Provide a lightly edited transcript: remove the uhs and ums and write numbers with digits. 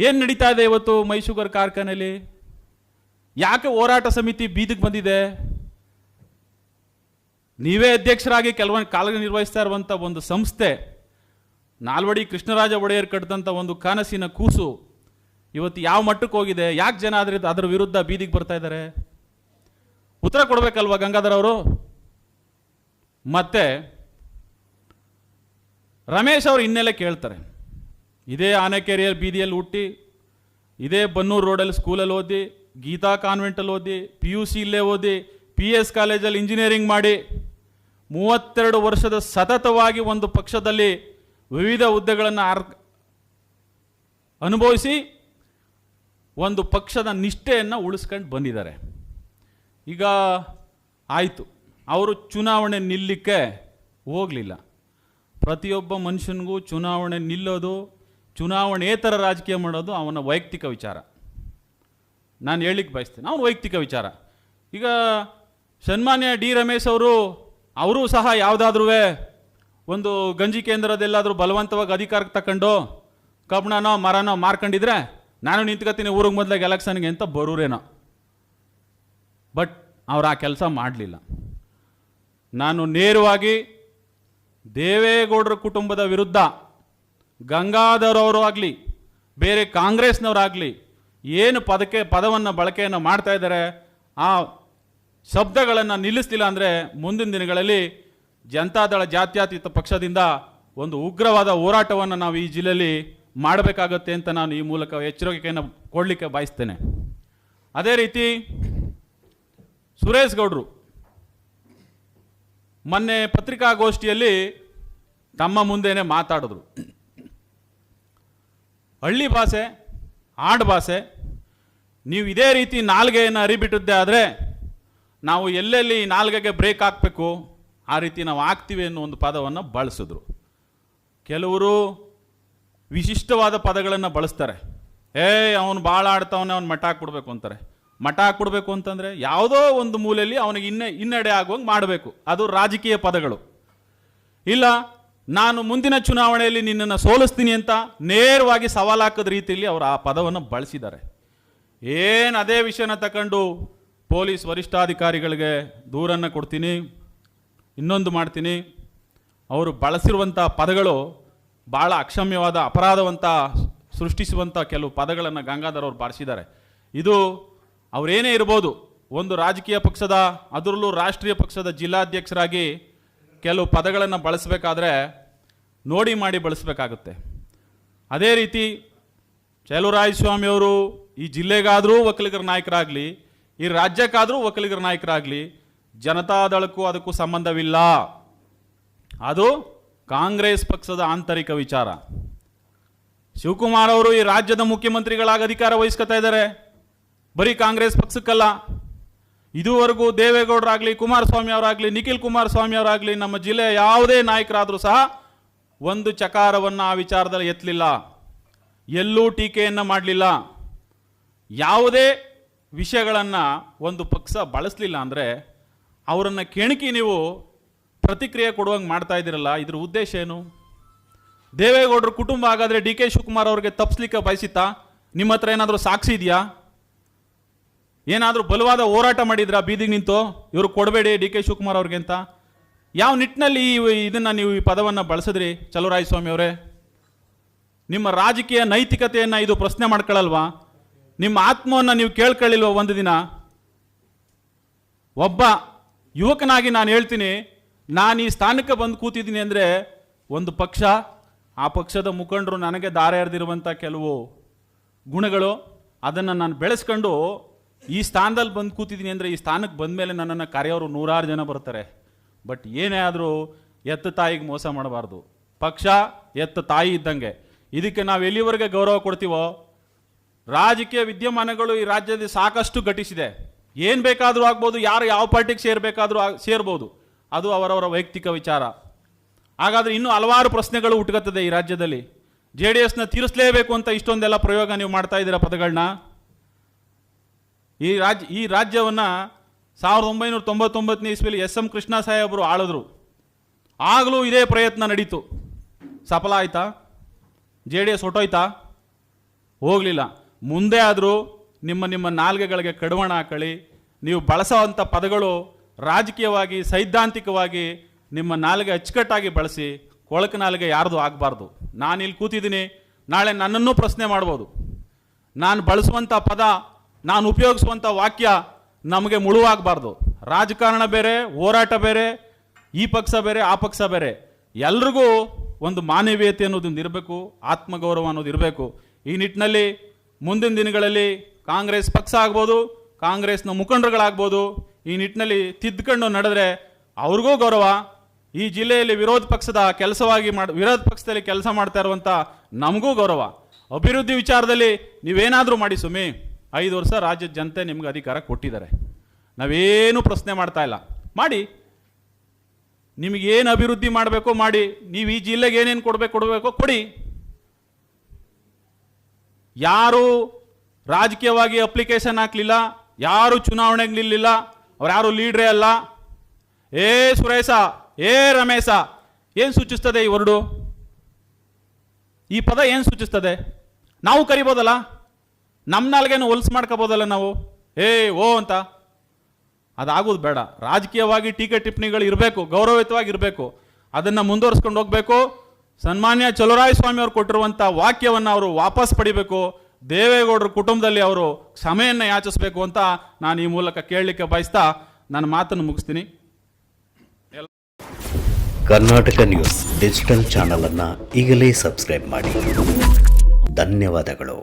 ಏನು ನಡೀತಾ ಇದೆ ಇವತ್ತು ಮೈ ಶುಗರ್ ಕಾರ್ಖಾನೆಯಲ್ಲಿ? ಯಾಕೆ ಹೋರಾಟ ಸಮಿತಿ ಬೀದಿಗೆ ಬಂದಿದೆ? ನೀವೇ ಅಧ್ಯಕ್ಷರಾಗಿ ಕೆಲವೊಂದು ಕಾರ್ಯನಿರ್ವಹಿಸ್ತಾ ಇರುವಂಥ ಒಂದು ಸಂಸ್ಥೆ, ನಾಲ್ವಡಿ ಕೃಷ್ಣರಾಜ ಒಡೆಯರ್ ಕಟ್ಟಿದಂಥ ಒಂದು ಕನಸಿನ ಕೂಸು ಇವತ್ತು ಯಾವ ಮಟ್ಟಕ್ಕೆ ಹೋಗಿದೆ? ಯಾಕೆ ಜನ ಅದರ ವಿರುದ್ಧ ಬೀದಿಗೆ ಬರ್ತಾ ಇದ್ದಾರೆ? ಉತ್ತರ ಕೊಡಬೇಕಲ್ವಾ ಗಂಗಾಧರ್ ಅವರು? ಮತ್ತೆ ರಮೇಶ್ ಅವರು ಹಿನ್ನೆಲೆ ಕೇಳ್ತಾರೆ. ಇದೇ ಆನೆಕೆರೆಯಲ್ಲಿ ಬೀದಿಯಲ್ಲಿ ಹುಟ್ಟಿ, ಇದೇ ಬನ್ನೂರು ರೋಡಲ್ಲಿ ಸ್ಕೂಲಲ್ಲಿ ಓದಿ, ಗೀತಾ ಕಾನ್ವೆಂಟಲ್ಲಿ ಓದಿ, PUC ಇಲ್ಲೇ ಓದಿ, PS ಕಾಲೇಜಲ್ಲಿ ಇಂಜಿನಿಯರಿಂಗ್ ಮಾಡಿ 32 ವರ್ಷದ ಸತತವಾಗಿ ಒಂದು ಪಕ್ಷದಲ್ಲಿ ವಿವಿಧ ಹುದ್ದೆಗಳನ್ನು ಅನುಭವಿಸಿ ಒಂದು ಪಕ್ಷದ ನಿಷ್ಠೆಯನ್ನು ಉಳಿಸ್ಕೊಂಡು ಬಂದಿದ್ದಾರೆ. ಈಗ ಆಯಿತು, ಅವರು ಚುನಾವಣೆ ನಿಲ್ಲಕ್ಕೆ ಹೋಗಲಿಲ್ಲ. ಪ್ರತಿಯೊಬ್ಬ ಮನುಷ್ಯನಿಗೂ ಚುನಾವಣೆ ನಿಲ್ಲೋದು, ಚುನಾವಣೇತರ ರಾಜಕೀಯ ಮಾಡೋದು ಅವನ ವೈಯಕ್ತಿಕ ವಿಚಾರ. ನಾನು ಹೇಳಲಿಕ್ಕೆ ಬಯಸ್ತೇನೆ, ಅವನ ವೈಯಕ್ತಿಕ ವಿಚಾರ. ಈಗ ಸನ್ಮಾನ್ಯ ಡಿ ರಮೇಶ್ ಅವರು ಸಹ ಯಾವುದಾದ್ರೂ ಒಂದು ಗಂಜಿ ಕೇಂದ್ರದೆಲ್ಲಾದರೂ ಬಲವಂತವಾಗಿ ಅಧಿಕಾರಕ್ಕೆ ತಗೊಂಡು ಕಬ್ಬಣನೋ ಮರನೋ ಮಾರ್ಕೊಂಡಿದ್ರೆ ನಾನು ನಿಂತ್ಕೊತೀನಿ ಊರಿಗೆ ಮೊದಲಾಗ ಎಲೆಕ್ಷನ್ಗೆ ಅಂತ ಬರೋರೇನೋ. ಬಟ್ ಅವ್ರು ಆ ಕೆಲಸ ಮಾಡಲಿಲ್ಲ. ನಾನು ನೇರವಾಗಿ ದೇವೇಗೌಡರ ಕುಟುಂಬದ ವಿರುದ್ಧ ಗಂಗಾಧರ್ ಅವರು ಆಗಲಿ ಬೇರೆ ಕಾಂಗ್ರೆಸ್ನವರಾಗಲಿ ಏನು ಪದವನ್ನು ಬಳಕೆಯನ್ನು ಮಾಡ್ತಾ ಇದ್ದಾರೆ, ಆ ಶಬ್ದಗಳನ್ನು ನಿಲ್ಲಿಸಲಿಲ್ಲ ಅಂದರೆ ಮುಂದಿನ ದಿನಗಳಲ್ಲಿ ಜನತಾದಳ ಜಾತ್ಯತೀತ ಪಕ್ಷದಿಂದ ಒಂದು ಉಗ್ರವಾದ ಹೋರಾಟವನ್ನು ನಾವು ಈ ಜಿಲ್ಲೆಯಲ್ಲಿ ಮಾಡಬೇಕಾಗತ್ತೆ ಅಂತ ನಾನು ಈ ಮೂಲಕ ಎಚ್ಚರಿಕೆಯನ್ನು ಕೊಡಲಿಕ್ಕೆ ಬಯಸ್ತೇನೆ. ಅದೇ ರೀತಿ ಸುರೇಶ್ ಗೌಡರು ಮೊನ್ನೆ ಪತ್ರಿಕಾಗೋಷ್ಠಿಯಲ್ಲಿ ತಮ್ಮ ಮುಂದೆನೇ ಮಾತಾಡಿದ್ರು. ಹಳ್ಳಿ ಭಾಷೆ, ಆಡು ಭಾಷೆ, ನೀವು ಇದೇ ರೀತಿ ನಾಲ್ಗೆಯನ್ನು ಅರಿಬಿಟ್ಟಿದ್ದೆ ಆದರೆ ನಾವು ಎಲ್ಲೆಲ್ಲಿ ನಾಲ್ಗೆಗೆ ಬ್ರೇಕ್ ಹಾಕಬೇಕು ಆ ರೀತಿ ನಾವು ಹಾಕ್ತೀವಿ ಅನ್ನೋ ಒಂದು ಪದವನ್ನು ಬಳಸಿದ್ರು. ಕೆಲವರು ವಿಶಿಷ್ಟವಾದ ಪದಗಳನ್ನು ಬಳಸ್ತಾರೆ. ಅವನು ಭಾಳ ಆಡ್ತಾವನೆ, ಅವ್ನು ಮಠ ಹಾಕ್ಬಿಡ್ಬೇಕು ಅಂತಾರೆ. ಮಠ ಹಾಕ್ಬಿಡ್ಬೇಕು ಅಂತಂದರೆ ಯಾವುದೋ ಒಂದು ಮೂಲೆಯಲ್ಲಿ ಅವನಿಗೆ ಹಿನ್ನಡೆ ಆಗುವಂಗೆ ಮಾಡಬೇಕು. ಅದು ರಾಜಕೀಯ ಪದಗಳು. ಇಲ್ಲ, ನಾನು ಮುಂದಿನ ಚುನಾವಣೆಯಲ್ಲಿ ನಿನ್ನನ್ನು ಸೋಲಿಸ್ತೀನಿ ಅಂತ ನೇರವಾಗಿ ಸವಾಲು ಹಾಕಿದ ರೀತಿಯಲ್ಲಿ ಅವರು ಆ ಪದವನ್ನು ಬಳಸಿದ್ದಾರೆ. ಅದೇ ವಿಷಯನ ತಗೊಂಡು ಪೊಲೀಸ್ ವರಿಷ್ಠಾಧಿಕಾರಿಗಳಿಗೆ ದೂರನ್ನು ಕೊಡ್ತೀನಿ, ಇನ್ನೊಂದು ಮಾಡ್ತೀನಿ. ಅವರು ಬಳಸಿರುವಂಥ ಪದಗಳು ಭಾಳ ಅಕ್ಷಮ್ಯವಾದ ಅಪರಾಧವಂತ ಸೃಷ್ಟಿಸುವಂಥ ಕೆಲವು ಪದಗಳನ್ನು ಗಂಗಾಧರ್ ಅವರು ಬಳಸಿದ್ದಾರೆ. ಇದು ಅವರೇನೇ ಇರ್ಬೋದು, ಒಂದು ರಾಜಕೀಯ ಪಕ್ಷದ, ಅದರಲ್ಲೂ ರಾಷ್ಟ್ರೀಯ ಪಕ್ಷದ ಜಿಲ್ಲಾಧ್ಯಕ್ಷರಾಗಿ ಕೆಲವು ಪದಗಳನ್ನು ಬಳಸಬೇಕಾದ್ರೆ ನೋಡಿ ಮಾಡಿ ಬಳಸಬೇಕಾಗುತ್ತೆ. ಅದೇ ರೀತಿ ಚಲುವರಾಯಸ್ವಾಮಿಯವರು ಈ ಜಿಲ್ಲೆಗಾದರೂ ಒಕ್ಕಲಿಗರ ನಾಯಕರಾಗಲಿ, ಈ ರಾಜ್ಯಕ್ಕಾದರೂ ಒಕ್ಕಲಿಗರ ನಾಯಕರಾಗಲಿ, ಜನತಾದಳಕ್ಕೂ ಅದಕ್ಕೂ ಸಂಬಂಧವಿಲ್ಲ. ಅದು ಕಾಂಗ್ರೆಸ್ ಪಕ್ಷದ ಆಂತರಿಕ ವಿಚಾರ. ಶಿವಕುಮಾರ್ ಅವರು ಈ ರಾಜ್ಯದ ಮುಖ್ಯಮಂತ್ರಿಗಳಾಗಿ ಅಧಿಕಾರ ವಹಿಸ್ಕೊತಾ ಇದ್ದಾರೆ, ಬರೀ ಕಾಂಗ್ರೆಸ್ ಪಕ್ಷಕ್ಕಲ್ಲ. ಇದುವರೆಗೂ ದೇವೇಗೌಡರಾಗಲಿ, ಕುಮಾರಸ್ವಾಮಿ ಅವರಾಗಲಿ, ನಿಖಿಲ್ ಕುಮಾರಸ್ವಾಮಿ ಅವರಾಗಲಿ, ನಮ್ಮ ಜಿಲ್ಲೆಯ ಯಾವುದೇ ನಾಯಕರಾದರೂ ಸಹ ಒಂದು ಚಕಾರವನ್ನು ಆ ವಿಚಾರದಲ್ಲಿ ಎತ್ತಲಿಲ್ಲ, ಎಲ್ಲೂ ಟೀಕೆಯನ್ನು ಮಾಡಲಿಲ್ಲ. ಯಾವುದೇ ವಿಷಯಗಳನ್ನು ಒಂದು ಪಕ್ಷ ಬಳಸಲಿಲ್ಲ ಅಂದರೆ ಅವರನ್ನು ಕೆಣಕಿ ನೀವು ಪ್ರತಿಕ್ರಿಯೆ ಕೊಡುವಂಗೆ ಮಾಡ್ತಾ ಇದ್ದೀರಲ್ಲ, ಇದ್ರ ಉದ್ದೇಶ ಏನು? ದೇವೇಗೌಡರ ಕುಟುಂಬ ಹಾಗಾದರೆ DK ಶಿವಕುಮಾರ್ ಅವ್ರಿಗೆ ತಪ್ಪಿಸ್ಲಿಕ್ಕೆ ಬಯಸಿತ್ತಾ? ನಿಮ್ಮ ಹತ್ರ ಏನಾದರೂ ಸಾಕ್ಷಿ ಇದೆಯಾ? ಏನಾದರೂ ಬಲವಾದ ಹೋರಾಟ ಮಾಡಿದ್ರಾ ಬೀದಿಗೆ ನಿಂತು ಇವರು ಕೊಡಬೇಡಿ DK ಶಿವಕುಮಾರ್ ಅವ್ರಿಗೆ ಅಂತ? ಯಾವ ನಿಟ್ಟಿನಲ್ಲಿ ಇದನ್ನು ನೀವು ಈ ಪದವನ್ನು ಬಳಸಿದ್ರಿ ಚಲುವರಾಯಸ್ವಾಮಿ ಅವರೇ? ನಿಮ್ಮ ರಾಜಕೀಯ ನೈತಿಕತೆಯನ್ನು ಇದು ಪ್ರಶ್ನೆ ಮಾಡ್ಕೊಳ್ಳಲ್ವಾ? ನಿಮ್ಮ ಆತ್ಮವನ್ನು ನೀವು ಕೇಳ್ಕೊಳ್ಳಿಲ್ವ ಒಂದು ದಿನ? ಒಬ್ಬ ಯುವಕನಾಗಿ ನಾನು ಹೇಳ್ತೀನಿ, ನಾನು ಈ ಸ್ಥಾನಕ್ಕೆ ಬಂದು ಕೂತಿದ್ದೀನಿ ಅಂದರೆ ಒಂದು ಪಕ್ಷ, ಆ ಪಕ್ಷದ ಮುಖಂಡರು ನನಗೆ ದಾರ ಎರೆದಿರುವಂಥ ಕೆಲವು ಗುಣಗಳು, ಅದನ್ನು ನಾನು ಬೆಳೆಸ್ಕೊಂಡು ಈ ಸ್ಥಾನದಲ್ಲಿ ಬಂದು ಕೂತಿದ್ದೀನಿ ಅಂದರೆ ಈ ಸ್ಥಾನಕ್ಕೆ ಬಂದ ಮೇಲೆ ನನ್ನನ್ನು ಕರೆಯೋರು 100 ಜನ ಬರ್ತಾರೆ. ಬಟ್ ಏನೇ ಆದರೂ ಎತ್ತ ತಾಯಿಗೆ ಮೋಸ ಮಾಡಬಾರ್ದು. ಪಕ್ಷ ಎತ್ತ ತಾಯಿ ಇದ್ದಂಗೆ. ಇದಕ್ಕೆ ನಾವು ಎಲ್ಲಿವರೆಗೆ ಗೌರವ ಕೊಡ್ತೀವೋ, ರಾಜಕೀಯ ವಿದ್ಯಮಾನಗಳು ಈ ರಾಜ್ಯದಲ್ಲಿ ಸಾಕಷ್ಟು ಘಟಿಸಿದೆ. ಏನು ಬೇಕಾದರೂ ಆಗ್ಬೋದು, ಯಾರು ಯಾವ ಪಾರ್ಟಿಗೆ ಸೇರಬೇಕಾದ್ರೂ ಸೇರ್ಬೋದು, ಅದು ಅವರವರ ವೈಯಕ್ತಿಕ ವಿಚಾರ. ಹಾಗಾದರೆ ಇನ್ನೂ ಹಲವಾರು ಪ್ರಶ್ನೆಗಳು ಹುಟ್ಟುತ್ತದೆ ಈ ರಾಜ್ಯದಲ್ಲಿ. JDSನ ತೀರಿಸಲೇಬೇಕು ಅಂತ ಇಷ್ಟೊಂದೆಲ್ಲ ಪ್ರಯೋಗ ನೀವು ಮಾಡ್ತಾ ಇದ್ದೀರಾ ಪದಗಳನ್ನ. ಈ ರಾಜ್ಯವನ್ನು 1999ನೇ ಇಸ್ವಿಯಲ್ಲಿ SM ಕೃಷ್ಣ ಸಾಹೇಬರು ಆಳಿದ್ರು. ಆಗಲೂ ಇದೇ ಪ್ರಯತ್ನ ನಡೀತು. ಸಫಲ ಆಯ್ತಾ? JDS ಹೊಟ್ಟೋಯ್ತಾ? ಹೋಗಲಿಲ್ಲ. ಮುಂದೆ ಆದರೂ ನಿಮ್ಮ ನಾಲ್ಗೆಗಳಿಗೆ ಕಡಿವಾಣ ಹಾಕೊಳ್ಳಿ. ನೀವು ಬಳಸೋವಂಥ ಪದಗಳು ರಾಜಕೀಯವಾಗಿ ಸೈದ್ಧಾಂತಿಕವಾಗಿ ನಿಮ್ಮ ನಾಲ್ಗೆ ಅಚ್ಚುಕಟ್ಟಾಗಿ ಬಳಸಿ. ಕೊಳಕು ನಾಲ್ಗೆ ಯಾರ್ದು ಆಗಬಾರ್ದು. ನಾನಿಲ್ಲಿ ಕೂತಿದ್ದೀನಿ, ನಾಳೆ ನನ್ನನ್ನು ಪ್ರಶ್ನೆ ಮಾಡ್ಬೋದು. ನಾನು ಬಳಸುವಂಥ ಪದ, ನಾನು ಉಪಯೋಗಿಸುವಂಥ ವಾಕ್ಯ ನಮಗೆ ಮುಳುವಾಗಬಾರ್ದು. ರಾಜಕಾರಣ ಬೇರೆ, ಹೋರಾಟ ಬೇರೆ, ಈ ಪಕ್ಷ ಬೇರೆ, ಆ ಪಕ್ಷ ಬೇರೆ. ಎಲ್ರಿಗೂ ಒಂದು ಮಾನವೀಯತೆ ಅನ್ನೋದೊಂದು ಇರಬೇಕು, ಆತ್ಮಗೌರವ ಅನ್ನೋದು ಇರಬೇಕು. ಈ ನಿಟ್ಟಿನಲ್ಲಿ ಮುಂದಿನ ದಿನಗಳಲ್ಲಿ ಕಾಂಗ್ರೆಸ್ ಪಕ್ಷ ಆಗ್ಬೋದು, ಕಾಂಗ್ರೆಸ್ನ ಮುಖಂಡರುಗಳಾಗ್ಬೋದು, ಈ ನಿಟ್ಟಿನಲ್ಲಿ ತಿದ್ದುಕೊಂಡು ನಡೆದ್ರೆ ಅವ್ರಿಗೂ ಗೌರವ. ಈ ಜಿಲ್ಲೆಯಲ್ಲಿ ವಿರೋಧ ಪಕ್ಷದಲ್ಲಿ ಕೆಲಸ ಮಾಡ್ತಾ ಇರುವಂಥ ನಮಗೂ ಗೌರವ. ಅಭಿವೃದ್ಧಿ ವಿಚಾರದಲ್ಲಿ ನೀವೇನಾದರೂ ಮಾಡಿ ಸುಮ್ಮಿ. 5 ವರ್ಷ ರಾಜ್ಯದ ಜನತೆ ನಿಮ್ಗೆ ಅಧಿಕಾರ ಕೊಟ್ಟಿದ್ದಾರೆ. ನಾವೇನು ಪ್ರಶ್ನೆ ಮಾಡ್ತಾ ಇಲ್ಲ. ಮಾಡಿ, ನಿಮಗೇನು ಅಭಿವೃದ್ಧಿ ಮಾಡಬೇಕು ಮಾಡಿ. ನೀವು ಈ ಜಿಲ್ಲೆಗೆ ಏನೇನು ಕೊಡಬೇಕೋ ಕೊಡಿ. ಯಾರು ರಾಜಕೀಯವಾಗಿ ಅಪ್ಲಿಕೇಶನ್ ಹಾಕಲಿಲ್ಲ, ಯಾರು ಚುನಾವಣೆಗೆ ನಿಲ್ಲಿಲ್ಲ, ಅವ್ರು ಯಾರು ಲೀಡ್ರೇ ಅಲ್ಲ. ಏ ಸುರೇಶ, ಏ ರಮೇಶ, ಏನು ಸೂಚಿಸ್ತದೆ ಈ ವರ್ಡು? ಈ ಪದ ಏನು ಸೂಚಿಸ್ತದೆ? ನಾವು ಕರಿಬೋದಲ್ಲ, ನಮ್ಮ ನಾಲ್ಗೇನು ಹೊಲ್ಸು ಮಾಡ್ಕೋಬೋದಲ್ಲ ನಾವು, ಏ ಓ ಅಂತ. ಅದಾಗೋದು ಬೇಡ. ರಾಜಕೀಯವಾಗಿ ಟೀಕೆ ಟಿಪ್ಪಣಿಗಳು ಇರಬೇಕು, ಗೌರವಯುತವಾಗಿ ಇರಬೇಕು. ಅದನ್ನು ಮುಂದುವರಿಸ್ಕೊಂಡು ಹೋಗಬೇಕು. ಸನ್ಮಾನ್ಯ ಚಲುವರಾಯಸ್ವಾಮಿ ಅವರು ಕೊಟ್ಟಿರುವಂಥ ವಾಕ್ಯವನ್ನು ಅವರು ವಾಪಸ್ ಪಡಿಬೇಕು. ದೇವೇಗೌಡರ ಕುಟುಂಬದಲ್ಲಿ ಅವರು ಕ್ಷಮೆಯನ್ನು ಯಾಚಿಸಬೇಕು ಅಂತ ನಾನು ಈ ಮೂಲಕ ಕೇಳಲಿಕ್ಕೆ ಬಯಸ್ತಾ ನನ್ನ ಮಾತನ್ನು ಮುಗಿಸ್ತೀನಿ. ಕರ್ನಾಟಕ ನ್ಯೂಸ್ ಡಿಜಿಟಲ್ ಚಾನಲ್ ಅನ್ನು ಈಗಲೇ ಸಬ್ಸ್ಕ್ರೈಬ್ ಮಾಡಿ. ಧನ್ಯವಾದಗಳು.